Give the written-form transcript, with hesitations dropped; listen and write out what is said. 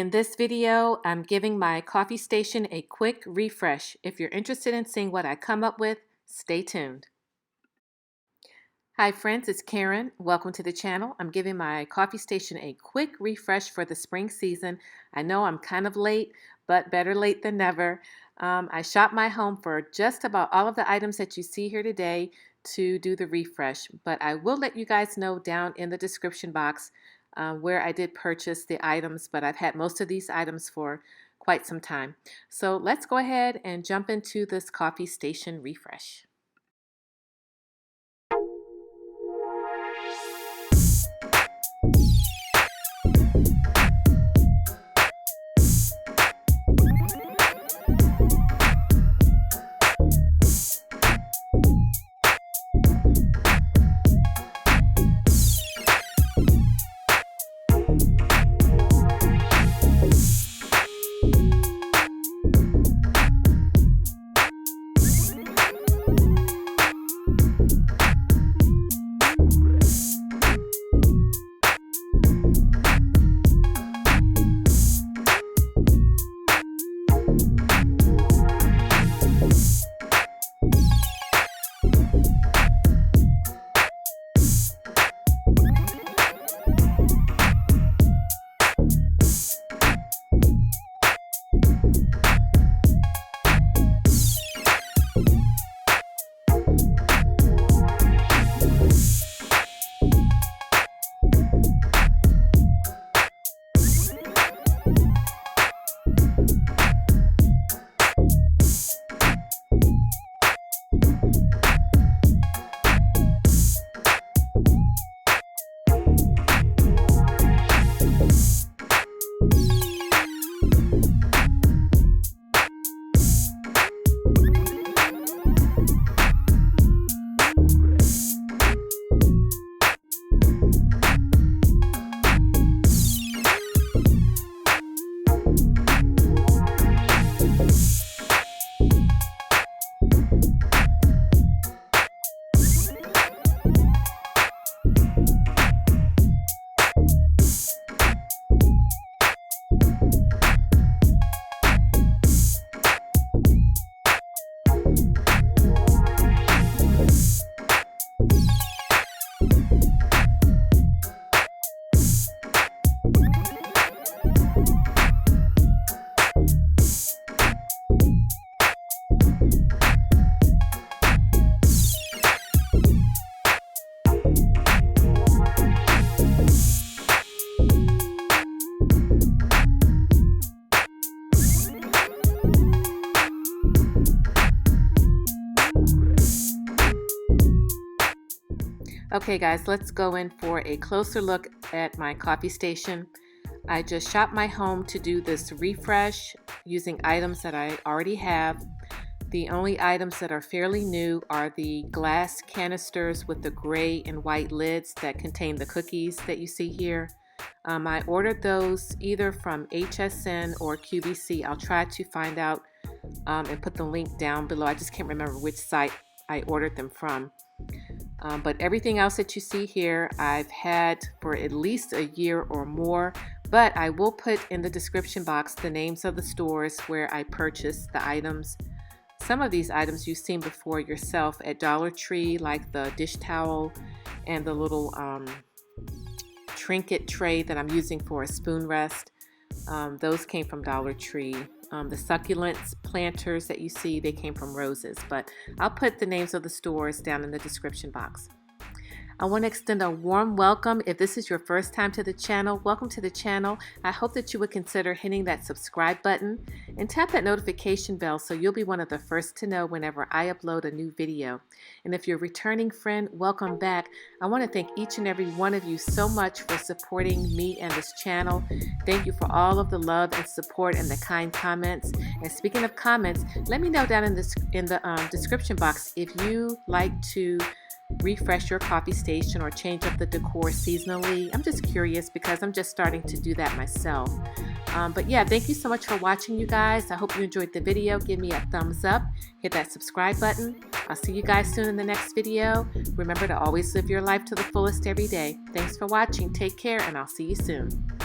In this video, I'm giving my coffee station a quick refresh. If you're interested in seeing what I come up with, stay tuned. Hi friends, it's Karen. Welcome to the channel. I'm giving my coffee station a quick refresh for the spring season. I know I'm kind of late, but better late than never. I shopped my home for just about all of the items that you see here today to do the refresh, but I will let you guys know down in the description box where I did purchase the items, but I've had most of these items for quite some time. So let's go ahead and jump into this coffee station refresh. Okay guys, let's go in for a closer look at my coffee station. I just shopped my home to do this refresh using items that I already have. The only items that are fairly new are the glass canisters with the gray and white lids that contain the cookies that you see here. I ordered those either from HSN or QVC. I'll try to find out and put the link down below. I just can't remember which site I ordered them from. But everything else that you see here I've had for at least a year or more, but I will put in the description box the names of the stores where I purchased the items. Some of these items you've seen before yourself at Dollar Tree, like the dish towel and the little trinket tray that I'm using for a spoon rest. Those came from Dollar Tree. The succulents planters that you see, they came from Roses, but I'll put the names of the stores down in the description box. I want to extend a warm welcome. If this is your first time to the channel, welcome to the channel. I hope that you would consider hitting that subscribe button and tap that notification bell so you'll be one of the first to know whenever I upload a new video. And if you're a returning friend, welcome back. I want to thank each and every one of you so much for supporting me and this channel. Thank you for all of the love and support and the kind comments. And speaking of comments, let me know down in the description box if you like to refresh your coffee station or change up the decor seasonally. I'm just curious because I'm just starting to do that myself. But yeah, thank you so much for watching, you guys. I hope you enjoyed the video. Give me a thumbs up, hit that subscribe button. I'll see you guys soon in the next video. Remember to always live your life to the fullest every day. Thanks for watching. Take care, and I'll see you soon.